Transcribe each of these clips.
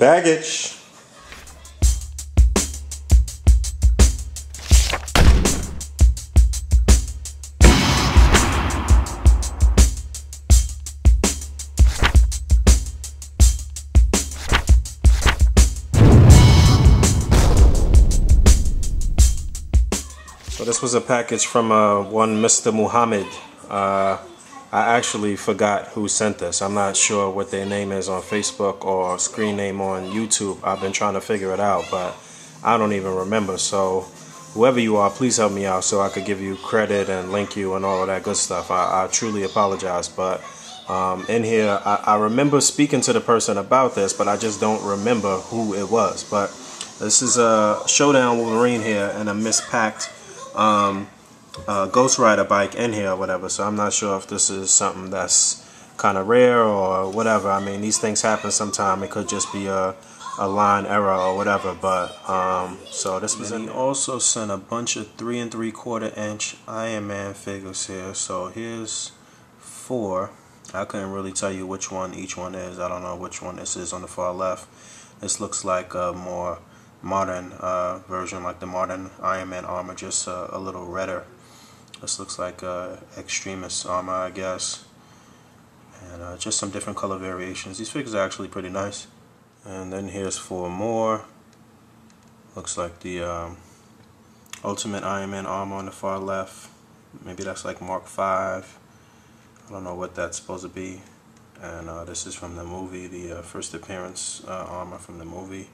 Baggage. So this was a package from one Mr. Muhammed. I actually forgot who sent this. I'm not sure what their name is on Facebook or screen name on YouTube. I've been trying to figure it out, but I don't even remember. So whoever you are, please help me out so I could give you credit and link you and all of that good stuff. I truly apologize, but in here, I remember speaking to the person about this, but I just don't remember who it was. But this is a Showdown Wolverine here and a mispacked Ghost Rider bike in here or whatever, so I'm not sure if this is something that's kind of rare or whatever. I mean, these things happen sometime. It could just be a line error or whatever, but so this was in. He also sent a bunch of 3 3/4 inch Iron Man figures here. So here's 4. I couldn't really tell you which one each one is. I don't know which one this is on the far left. This looks like a more modern version, like the modern Iron Man armor, just a little redder. This looks like Extremis armor, I guess, and just some different color variations. These figures are actually pretty nice. And then here's 4 more. Looks like the Ultimate Iron Man armor on the far left. Maybe that's like Mark V. I don't know what that's supposed to be. And this is from the movie, the first appearance armor from the movie.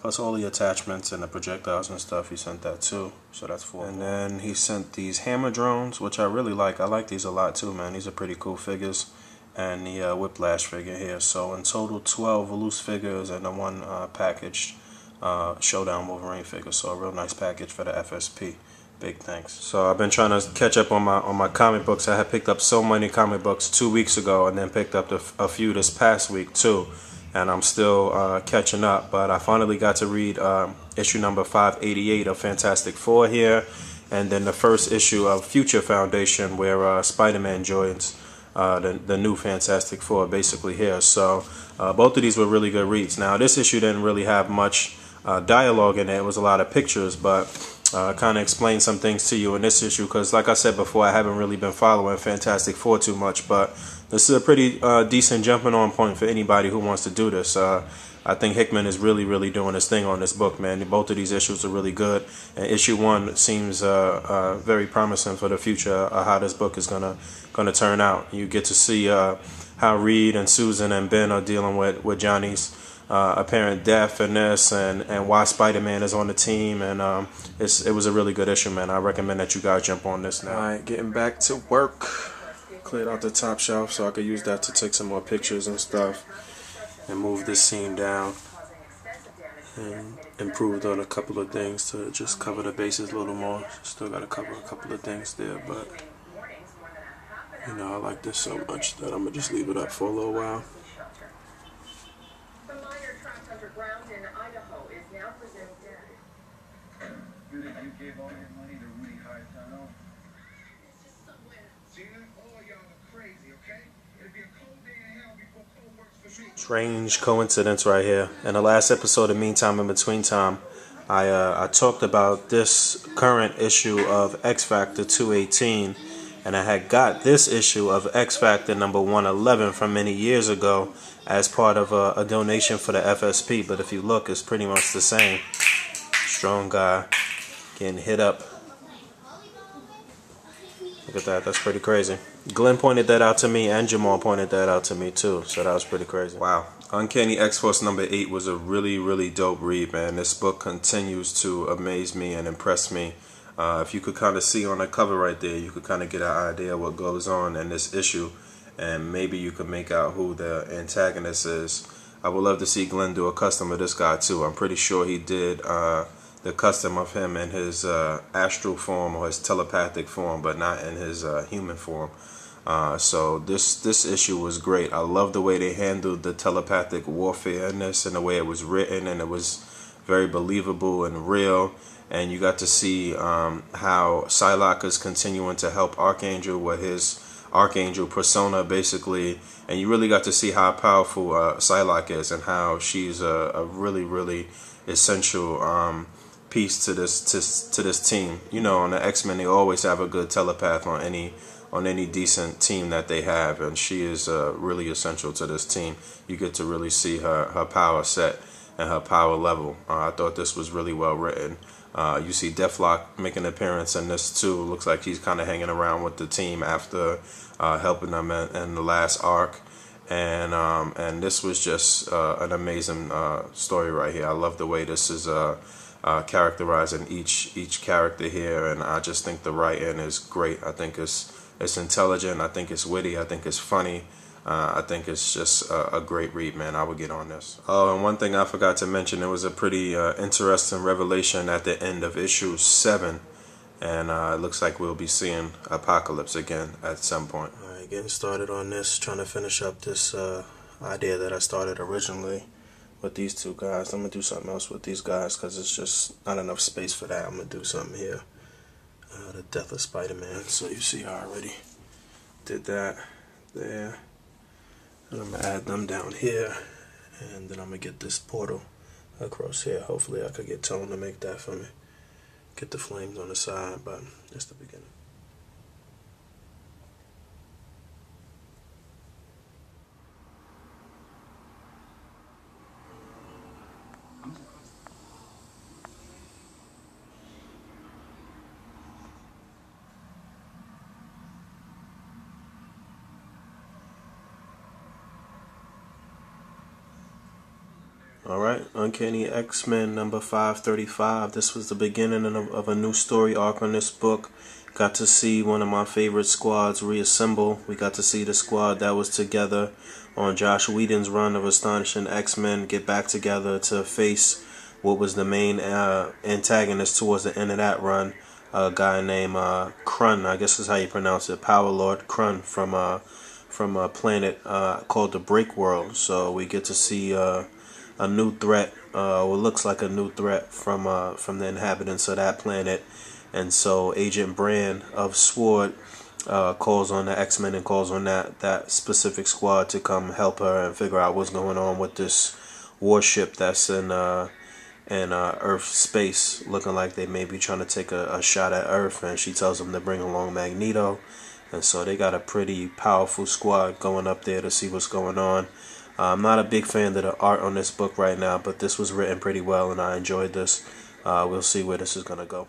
Plus all the attachments and the projectiles and stuff, he sent that too. So that's 4. And then he sent these hammer drones, which I really like. I like these a lot too, man. These are pretty cool figures. And the Whiplash figure here. So in total, 12 loose figures and the one packaged Showdown Wolverine figure. So a real nice package for the FSP. Big thanks. So I've been trying to catch up on my comic books. I had picked up so many comic books 2 weeks ago, and then picked up a few this past week too. And I'm still catching up, but I finally got to read issue number 588 of Fantastic Four here, and then the first issue of Future Foundation, where Spider-Man joins the new Fantastic Four basically here. So both of these were really good reads. Now this issue didn't really have much dialogue in it. It was a lot of pictures, but kind of explain some things to you in this issue, because like I said before, I haven't really been following Fantastic Four too much, but this is a pretty decent jumping on point for anybody who wants to do this. I think Hickman is really doing his thing on this book, man. Both of these issues are really good, and issue 1 seems very promising for the future of how this book is gonna turn out. You get to see how Reed and Susan and Ben are dealing with Johnny's apparent death in this, and why Spider-Man is on the team, and it was a really good issue, man. I recommend that you guys jump on this now. Alright, getting back to work. Cleared out the top shelf so I could use that to take some more pictures and stuff, and move this scene down, and improved on a couple of things to just cover the bases a little more. Still got to cover a couple of things there, but you know, I like this so much that I'm gonna just leave it up for a little while. Strange coincidence right here. In the last episode of Meantime in Between Time, I talked about this current issue of X Factor 218, and I had got this issue of X Factor number 111 from many years ago as part of a donation for the FSP. But if you look, it's pretty much the same. Strong guy getting hit up. Look at that, that's pretty crazy. Glenn pointed that out to me, and Jamal pointed that out to me too, so that was pretty crazy. Wow. Uncanny X-Force number 8 was a really dope read, man. This book continues to amaze me and impress me. If you could kind of see on the cover right there, you could kind of get an idea of what goes on in this issue, and maybe you could make out who the antagonist is. I would love to see Glenn do a custom of this guy too. I'm pretty sure he did the custom of him in his astral form or his telepathic form, but not in his human form. So this issue was great. I love the way they handled the telepathic warfare in this, and the way it was written, and it was very believable and real. And you got to see how Psylocke is continuing to help Archangel with his archangel persona, basically, and you really got to see how powerful Psylocke is and how she's a really, really essential piece to this team. You know, on the X-Men, they always have a good telepath on any decent team that they have, and she is really essential to this team. You get to really see her power set and her power level. I thought this was really well written. You see Deathlock make an appearance in this too. Looks like he's kind of hanging around with the team after helping them in the last arc. And this was just an amazing story right here. I love the way this is characterizing each character here, and I just think the writing is great. I think it's intelligent. I think it's witty. I think it's funny. I think it's just a great read, man. I would get on this. Oh, and one thing I forgot to mention, there was a pretty interesting revelation at the end of issue 7. And it looks like we'll be seeing Apocalypse again at some point. Alright, getting started on this, trying to finish up this idea that I started originally with these two guys. I'm going to do something else with these guys because it's just not enough space for that. I'm going to do something here. The Death of Spider-Man. So you see I already did that there. And I'm going to add them down here. And then I'm going to get this portal across here. Hopefully I could get Tone to make that for me. Get the flames on the side, but that's the beginning. Alright, Uncanny X-Men number 535. This was the beginning of a new story arc on this book. Got to see one of my favorite squads reassemble. We got to see the squad that was together on Josh Whedon's run of Astonishing X-Men get back together to face what was the main antagonist towards the end of that run. A guy named Krun, I guess is how you pronounce it, Power Lord Krun from a planet called the Break World. So we get to see a new threat, what looks like a new threat from the inhabitants of that planet. And so Agent Brand of SWORD calls on the X-Men and calls on that specific squad to come help her and figure out what's going on with this warship that's in Earth space, looking like they may be trying to take a shot at Earth. And she tells them to bring along Magneto, and so they got a pretty powerful squad going up there to see what's going on. I'm not a big fan of the art on this book right now, but this was written pretty well and I enjoyed this. We'll see where this is going to go.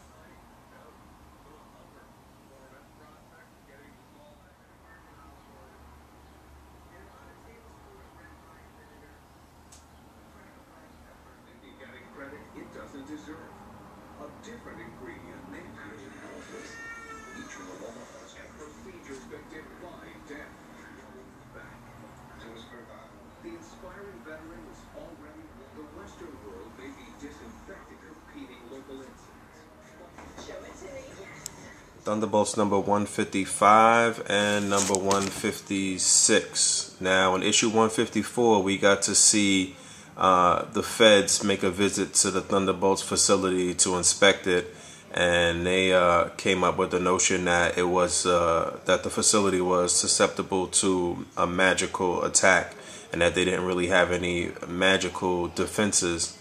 Thunderbolts number 155 and number 156. Now in issue 154 we got to see the feds make a visit to the Thunderbolts facility to inspect it, and they came up with the notion that it was that the facility was susceptible to a magical attack and that they didn't really have any magical defenses.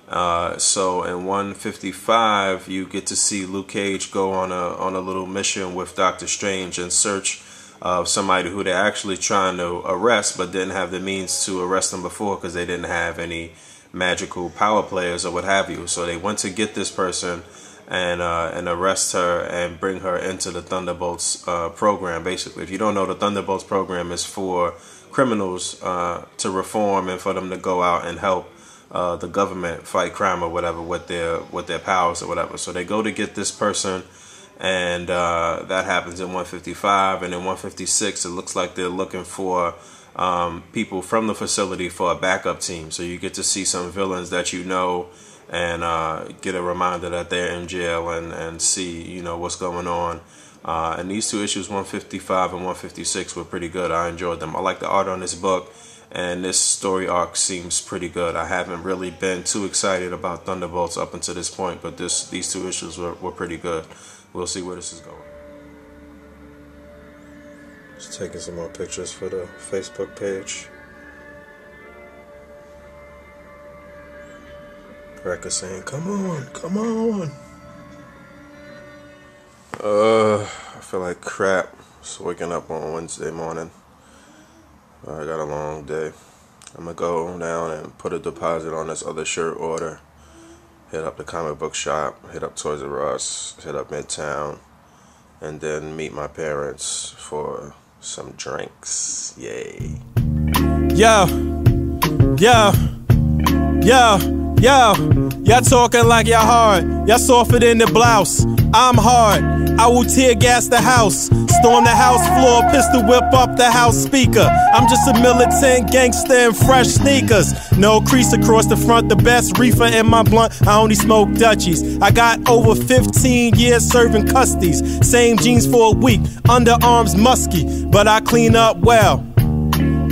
So in 155 you get to see Luke Cage go on a little mission with Doctor Strange in search of somebody who they're actually trying to arrest but didn't have the means to arrest them before because they didn't have any magical power players or what have you. So they went to get this person and arrest her and bring her into the Thunderbolts program. Basically, if you don't know, the Thunderbolts program is for criminals to reform and for them to go out and help the government fight crime or whatever with their powers or whatever. So they go to get this person, and that happens in 155. And in 156 it looks like they're looking for people from the facility for a backup team. So you get to see some villains that you know and get a reminder that they're in jail and see what's going on. And these two issues, 155 and 156, were pretty good. I enjoyed them. I like the art on this book, and this story arc seems pretty good. I haven't really been too excited about Thunderbolts up until this point, but these two issues were pretty good. We'll see where this is going. Just taking some more pictures for the Facebook page. Record saying, come on, come on. I feel like crap. Just waking up on Wednesday morning. I got a long day. I'm gonna go down and put a deposit on this other shirt order. Hit up the comic book shop, hit up Toys R Us, hit up Midtown, and then meet my parents for some drinks. Yay. Yo, yo, yo, yo. Y'all talking like y'all hard. Y'all softer than the blouse. I'm hard. I will tear gas the house, storm the house floor, pistol whip up the house speaker. I'm just a militant gangster in fresh sneakers. No crease across the front, the best reefer in my blunt. I only smoke Dutchies. I got over 15 years serving custodies. Same jeans for a week, underarms musky, but I clean up well.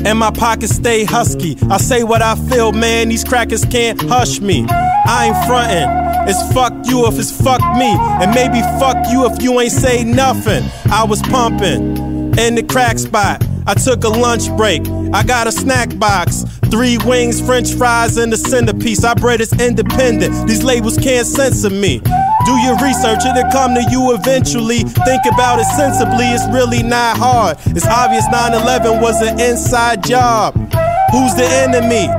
And my pockets stay husky. I say what I feel, man, these crackers can't hush me. I ain't frontin'. It's fuck you if it's fuck me, and maybe fuck you if you ain't say nothing. I was pumping in the crack spot. I took a lunch break. I got a snack box, 3 wings, french fries, and a centerpiece. I bread is independent. These labels can't censor me. Do your research, it'll come to you eventually. Think about it sensibly, it's really not hard. It's obvious 9/11 was an inside job. Who's the enemy?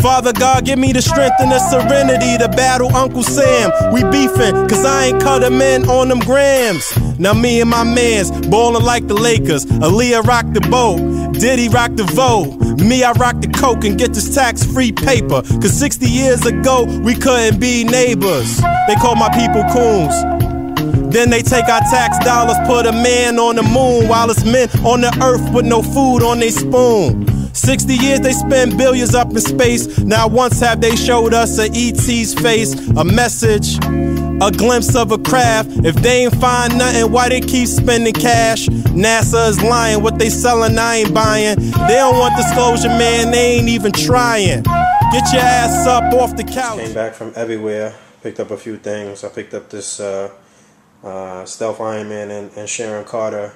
Father God, give me the strength and the serenity to battle Uncle Sam. We beefing, cause I ain't cut him in on them grams. Now me and my mans, ballin' like the Lakers. Aaliyah rock the boat, Diddy rock the Vogue. Me, I rock the coke and get this tax-free paper. Cause 60 years ago, we couldn't be neighbors. They call my people coons. Then they take our tax dollars, put a man on the moon, while it's men on the earth with no food on their spoon. 60 years they spend billions up in space. Now once have they showed us a ET's face, a message, a glimpse of a craft. If they ain't find nothing, why they keep spending cash? NASA is lying, what they selling I ain't buying. They don't want disclosure, man, they ain't even trying. Get your ass up off the couch. Came back from everywhere, picked up a few things. I picked up this Stealth Iron Man and Sharon Carter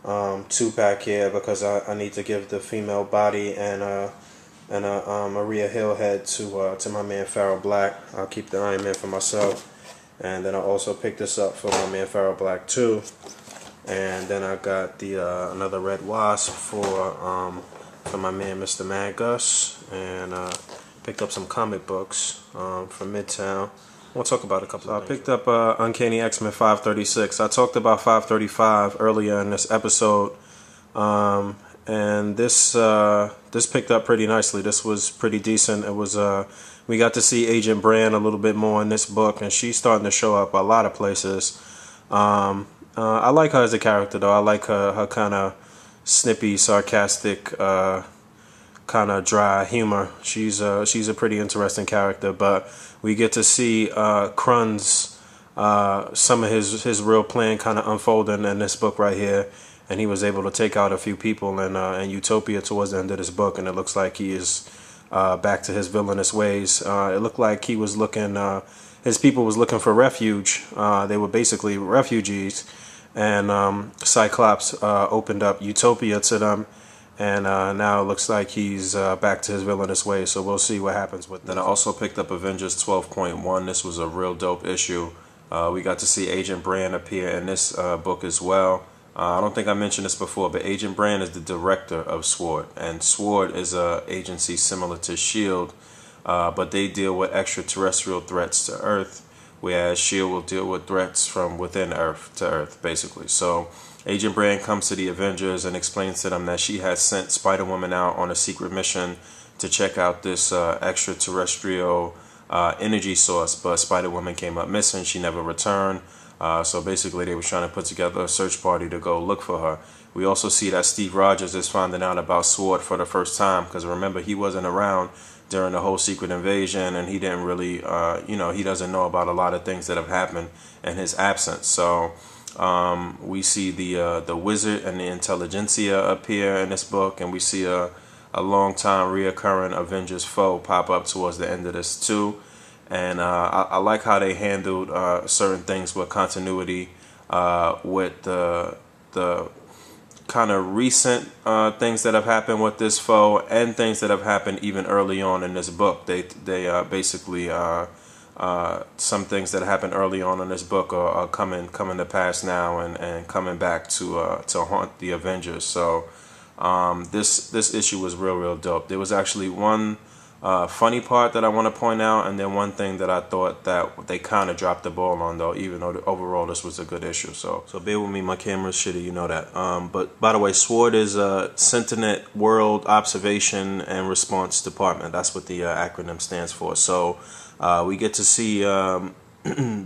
2-pack here because I need to give the female body and a Maria Hill head to my man Pharaoh Black. I'll keep the Iron Man for myself, and then I also picked this up for my man Pharaoh Black too. And then I got the another Red Wasp for my man Mr. Mad Gus, and picked up some comic books from Midtown. We'll talk about a couple of things. I picked up Uncanny X-Men 536. I talked about 535 earlier in this episode, and this picked up pretty nicely. This was pretty decent. It was we got to see Agent Brand a little bit more in this book, and she's starting to show up a lot of places. I like her as a character, though. I like her kind of snippy, sarcastic, kind of dry humor. She's a pretty interesting character, but we get to see Krun's some of his real plan kind of unfolding in this book right here, and he was able to take out a few people in Utopia towards the end of this book, and it looks like he is back to his villainous ways. It looked like he was looking, his people was looking for refuge. They were basically refugees, and Cyclops opened up Utopia to them. And now it looks like he's back to his villainous ways, so we'll see what happens with that. Then I also picked up Avengers 12.1. This was a real dope issue. We got to see Agent Brand appear in this book as well. I don't think I mentioned this before, but Agent Brand is the director of SWORD. And SWORD is an agency similar to S.H.I.E.L.D., but they deal with extraterrestrial threats to Earth, whereas S.H.I.E.L.D. will deal with threats from within Earth to Earth, basically. So Agent Brand comes to the Avengers and explains to them that she has sent Spider-Woman out on a secret mission to check out this extraterrestrial energy source, but Spider-Woman came up missing. She never returned. So basically they were trying to put together a search party to go look for her. We also see that Steve Rogers is finding out about SWORD for the first time, because remember, he wasn't around during the whole secret invasion, and he didn't really, he doesn't know about a lot of things that have happened in his absence. So we see the Wizard and the Intelligentsia appear in this book, and we see a long-time reoccurring Avengers foe pop up towards the end of this too. And I like how they handled certain things with continuity with the kind of recent things that have happened with this foe, and things that have happened even early on in this book. They basically some things that happened early on in this book are coming to pass now, and coming back to haunt the Avengers. So this issue was real dope. There was actually one funny part that I want to point out, and then one thing that I thought that they kind of dropped the ball on, though, even though overall this was a good issue. So bear with me, my camera's shitty, you know that. But by the way, SWORD is Sentinel World Observation and Response Department. That's what the acronym stands for. So we get to see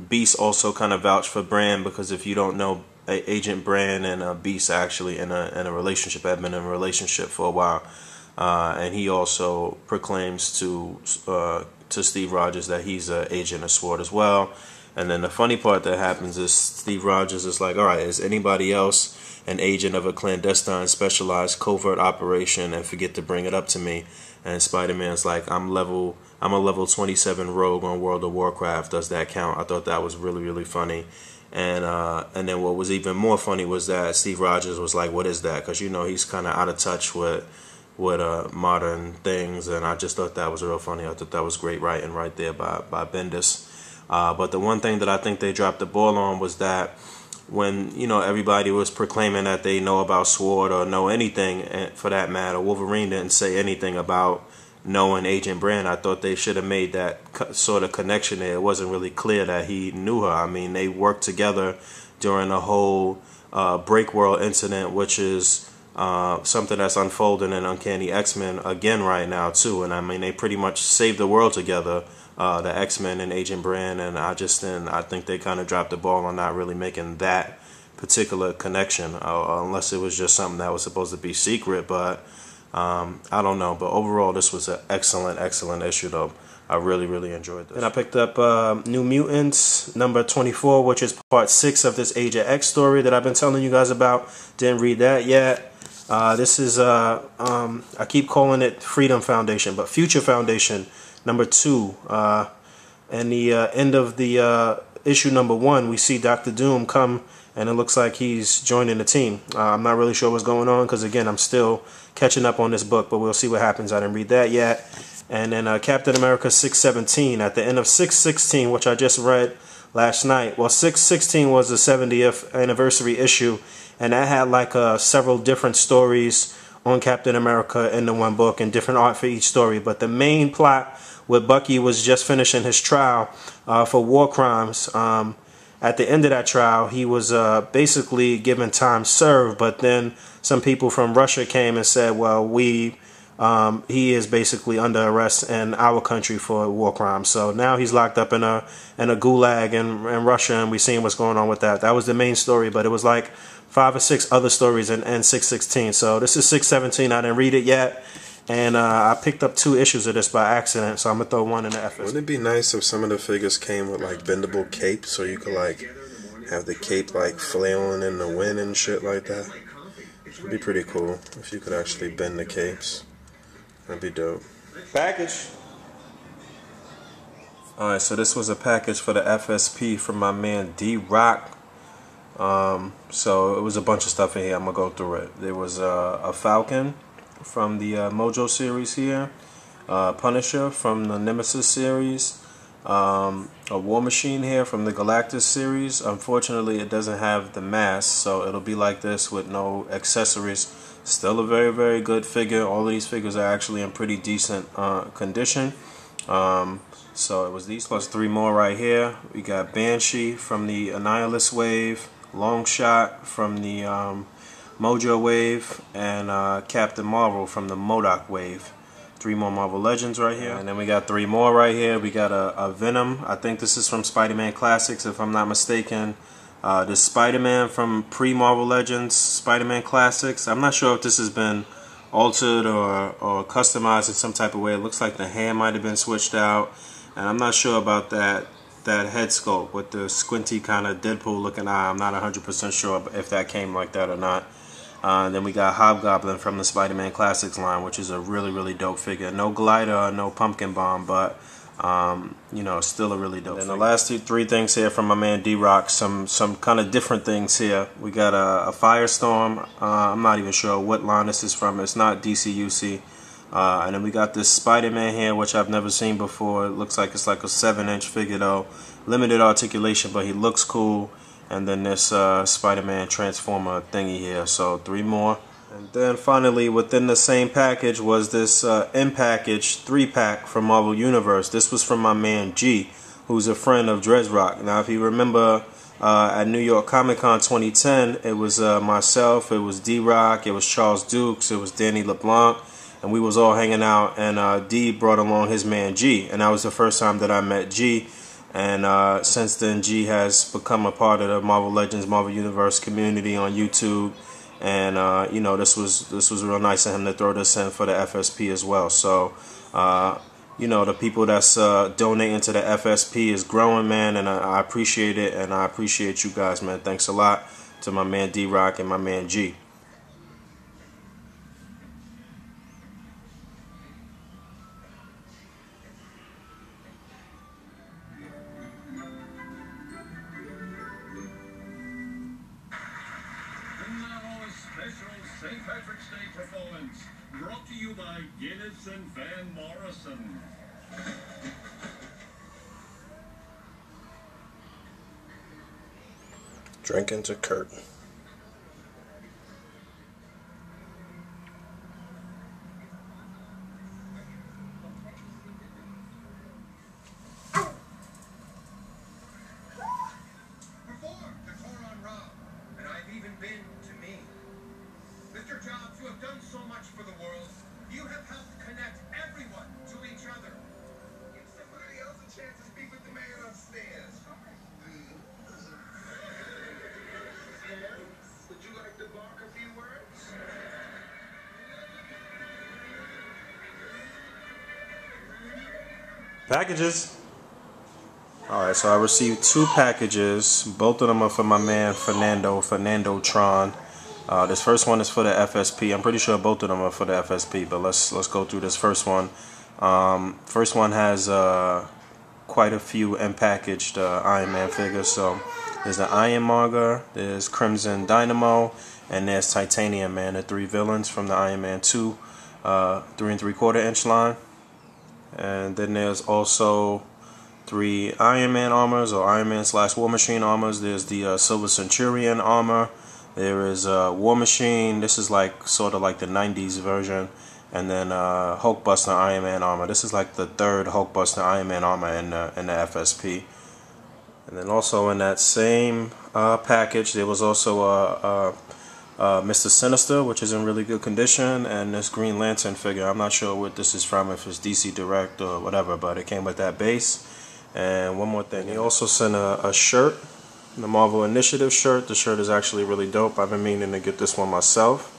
Beast also kind of vouch for Brand, because if you don't know, Agent Brand and Beast actually in a relationship, have been in a relationship for a while. And he also proclaims to Steve Rogers that he's an agent of SWORD as well. And then the funny part that happens is Steve Rogers is like, all right, is anybody else an agent of a clandestine specialized covert operation, and forget to bring it up to me? And Spider-Man's like, I'm a level 27 rogue on World of Warcraft. Does that count? I thought that was really funny. And then what was even more funny was that Steve Rogers was like, what is that? Because, you know, he's kind of out of touch with modern things, and I just thought that was real funny. I thought that was great writing right there by Bendis. But the one thing that I think they dropped the ball on was that when, you know, everybody was proclaiming that they know about SWORD or know anything, for that matter, Wolverine didn't say anything about knowing Agent Brand. I thought they should have made that sort of connection there. It wasn't really clear that he knew her. I mean, they worked together during the whole Break World incident, which is something that's unfolding in Uncanny X-Men again right now too. And I mean, they pretty much saved the world together, the X-Men and Agent Brand, and I think they kind of dropped the ball on not really making that particular connection, unless it was just something that was supposed to be secret. But I don't know. But overall, this was an excellent issue, though. I really enjoyed this. And I picked up New Mutants number 24, which is part 6 of this Age of X story that I've been telling you guys about. Didn't read that yet. This is, I keep calling it Freedom Foundation, but Future Foundation number 2. And the end of the issue number 1, we see Dr. Doom come, and it looks like he's joining the team. I'm not really sure what's going on, because again, I'm still catching up on this book, but we'll see what happens. I didn't read that yet. And then Captain America 617 at the end of 616, which I just read last night. Well, 616 was the 70th anniversary issue, and that had like several different stories on Captain America in the one book, and different art for each story. But the main plot with Bucky was just finishing his trial for war crimes. At the end of that trial, he was basically given time served, but then some people from Russia came and said, well, he is basically under arrest in our country for war crimes. So now he's locked up in a gulag in Russia, and we're seeing what's going on with that. That was the main story, but it was like 5 or 6 other stories in 616. So this is 617. I didn't read it yet, and I picked up 2 issues of this by accident, so I'm gonna throw one in the FS. Wouldn't it be nice if some of the figures came with like bendable capes, so you could like have the cape like flailing in the wind and shit like that? It'd be pretty cool if you could actually bend the capes. That'd be dope. Package. Alright, so this was a package for the FSP from my man D-Rock. So it was a bunch of stuff in here. I'm going to go through it. There was a Falcon from the Mojo series here. Punisher from the Nemesis series. A War Machine here from the Galactus series. Unfortunately, it doesn't have the mask, so it'll be like this with no accessories. Still a very good figure. All of these figures are actually in pretty decent condition. So it was these plus 3 more right here. We got Banshee from the Annihilus wave, Longshot from the Mojo wave, and Captain Marvel from the MODOK wave. 3 more Marvel Legends right here. And then we got 3 more right here. We got a Venom. I think this is from Spider-Man Classics, if I'm not mistaken. This Spider-Man from pre-Marvel Legends, Spider-Man Classics. I'm not sure if this has been altered or customized in some type of way. It looks like the hand might have been switched out. And I'm not sure about that head sculpt with the squinty kind of Deadpool looking eye. I'm not 100% sure if that came like that or not. Then we got Hobgoblin from the Spider-Man Classics line, which is a really dope figure. No glider, no pumpkin bomb, but you know, still a really dope. And the last three things here from my man D-Rock, some kind of different things here. We got a Firestorm. I'm not even sure what line this is from. It's not DCUC. And then we got this Spider-Man here, which I've never seen before. It looks like it's like a 7-inch figure though. Limited articulation, but he looks cool. And then this Spider-Man Transformer thingy here. So 3 more. And then finally, within the same package was this in-package 3-pack from Marvel Universe. This was from my man G, who's a friend of drezrock. Now, if you remember at New York Comic Con 2010, it was myself, it was D-Rock, it was Charles Dukes, it was Danny LeBlanc, and we was all hanging out. And D brought along his man G, and that was the first time that I met G. And since then, G has become a part of the Marvel Legends, Marvel Universe community on YouTube. And you know, this was real nice of him to throw this in for the FSP as well. So you know, the people that's donating to the FSP is growing, man, and I appreciate it, and I appreciate you guys, man. Thanks a lot to my man D-Rock and my man G. St. Patrick's Day performance brought to you by Guinness and Van Morrison. Drinking to Kurt. Mr. Jobs, you have done so much for the world. You have helped connect everyone to each other. Give somebody else a chance to speak with the man upstairs. Would you like to bark a few words? Packages. Alright, so I received 2 packages. Both of them are for my man FFERNANDOTRON. This first one is for the FSP. I'm pretty sure both of them are for the FSP, but let's go through this first one. First one has quite a few unpackaged Iron Man figures. So there's the Ironmonger, there's Crimson Dynamo, and there's Titanium Man, the 3 villains from the Iron Man 2 3 3/4 inch line. And then there's also 3 Iron Man armors, or Iron Man / War Machine armors. There's the Silver Centurion armor. There is War Machine. This is like sort of like the 90s version. And then Hulkbuster Iron Man armor. This is like the 3rd Hulkbuster Iron Man armor in the FSP. And then also in that same package, there was also Mr. Sinister, which is in really good condition, and this Green Lantern figure. I'm not sure what this is from, if it's DC Direct or whatever, but it came with that base. And one more thing, he also sent a shirt, the Marvel Initiative shirt. The shirt is actually really dope. I've been meaning to get this one myself.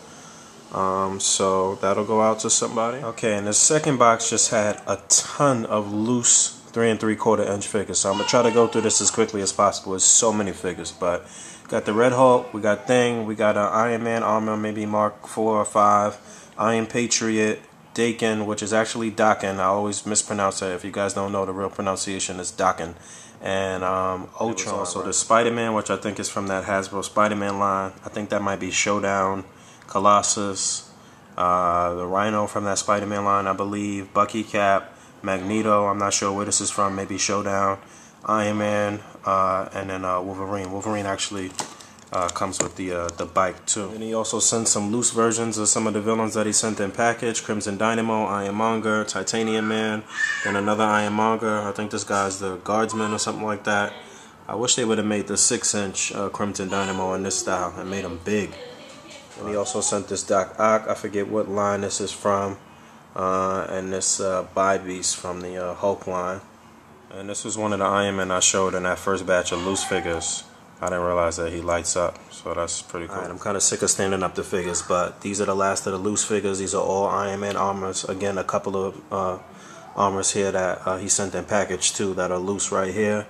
So that'll go out to somebody. Okay, and the second box just had a ton of loose 3 3/4 inch figures. So I'm gonna try to go through this as quickly as possible. There's so many figures, but got the Red Hulk, we got Thing, we got an Iron Man armor, maybe Mark 4 or 5, Iron Patriot, Dakin, which is actually Dakin. I always mispronounce that. If you guys don't know, the real pronunciation is Dakin. And Ultron, so the Spider-Man, which I think is from that Hasbro Spider-Man line. I think that might be Showdown, Colossus, the Rhino from that Spider-Man line, I believe, Bucky, Cap, Magneto, I'm not sure where this is from, maybe Showdown, Iron Man, and then Wolverine. Wolverine actually comes with the bike too. And he also sent some loose versions of some of the villains that he sent in package. Crimson Dynamo, Ironmonger, Titanium Man, then another Ironmonger. I think this guy's the Guardsman or something like that. I wish they would have made the 6-inch Crimson Dynamo in this style and made them big. And he also sent this Doc Ock. I forget what line this is from. And this Bi-Beast from the Hulk line. And this was one of the Iron Men I showed in that first batch of loose figures. I didn't realize that he lights up, so that's pretty cool. Right, I'm kind of sick of standing up the figures, but these are the last of the loose figures. These are all Iron Man armors. Again, a couple of armors here that he sent in package too that are loose right here.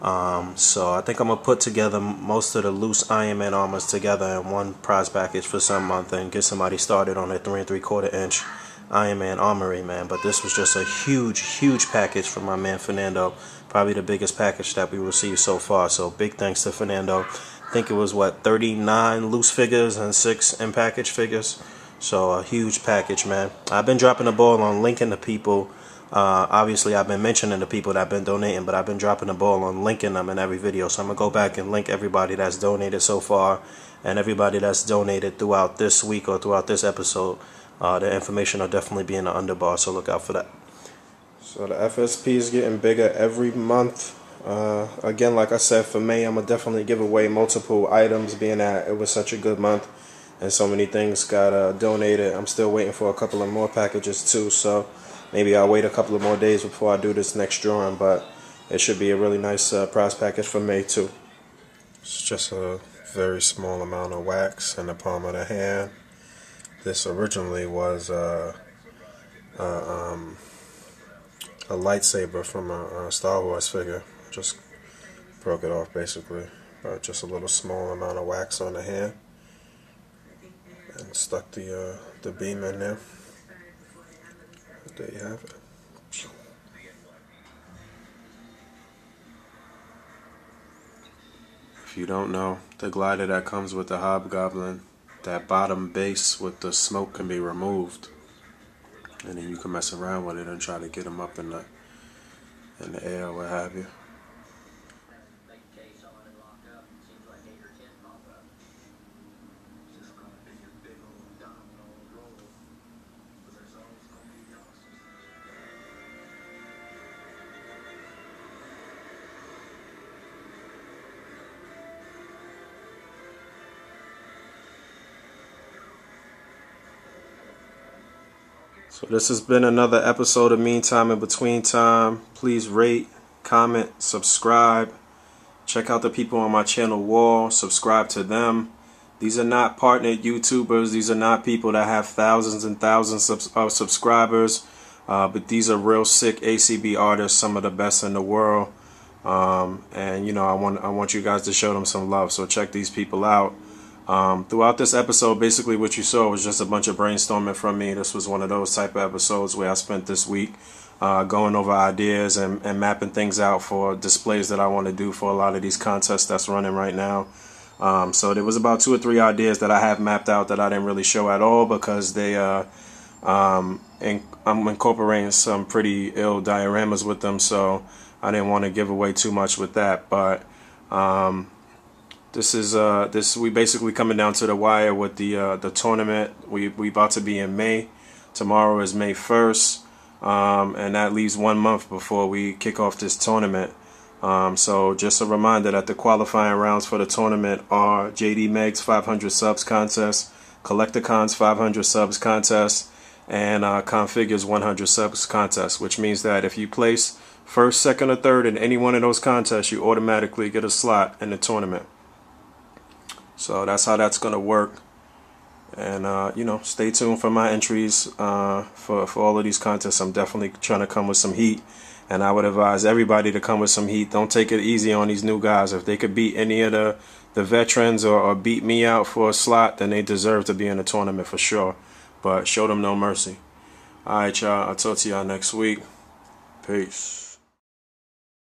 So I think I'm going to put together most of the loose Iron Man armors together in one prize package for some month and get somebody started on a 3 3/4 inch Iron Man Armory, man. But this was just a huge package from my man Fernando. Probably the biggest package that we received so far. So big thanks to Fernando. I think it was, what, 39 loose figures and 6 in-package figures. So a huge package, man. I've been dropping the ball on linking the people. Obviously, I've been mentioning the people that have been donating, but I've been dropping the ball on linking them in every video. So I'm going to go back and link everybody that's donated so far and everybody that's donated throughout this week or throughout this episode. The information will definitely be in the underbar, so look out for that. So the FSP is getting bigger every month. Again, like I said, for May, I'm going to definitely give away multiple items, being that it was such a good month and so many things got donated. I'm still waiting for a couple of more packages too, so maybe I'll wait a couple of more days before I do this next drawing, but it should be a really nice prize package for May too. It's just a very small amount of wax in the palm of the hand. This originally was a lightsaber from a Star Wars figure. Just broke it off basically. Just a little small amount of wax on the hand. And stuck the beam in there. There you have it. If you don't know, the glider that comes with the Hobgoblin, that bottom base with the smoke can be removed, and then you can mess around with it and try to get them up in the air or what have you. So this has been another episode of Meantime in Between Time. Please rate, comment, subscribe. Check out the people on my channel wall. Subscribe to them. These are not partnered YouTubers. These are not people that have thousands and thousands of subscribers. But these are real sick ACB artists, some of the best in the world. And you know, I want you guys to show them some love. So check these people out. Throughout this episode, basically what you saw was just a bunch of brainstorming from me. This was one of those type of episodes where I spent this week going over ideas and mapping things out for displays that I want to do for a lot of these contests that's running right now. So there was about 2 or 3 ideas that I have mapped out that I didn't really show at all because they I'm incorporating some pretty ill dioramas with them, so I didn't want to give away too much with that. But we basically coming down to the wire with the tournament. We about to be in May. Tomorrow is May 1st, and that leaves 1 month before we kick off this tournament. So just a reminder that the qualifying rounds for the tournament are JD Meg's 500 subs contest, Collecticon's 500 subs contest, and Configure's 100 subs contest, which means that if you place first, second, or third in any one of those contests, you automatically get a slot in the tournament. So that's how that's gonna work. And you know, stay tuned for my entries for all of these contests. I'm definitely trying to come with some heat, and I would advise everybody to come with some heat. Don't take it easy on these new guys. If they could beat any of the veterans or beat me out for a slot, then they deserve to be in the tournament for sure. But show them no mercy. Alright, y'all, I'll talk to y'all next week. Peace.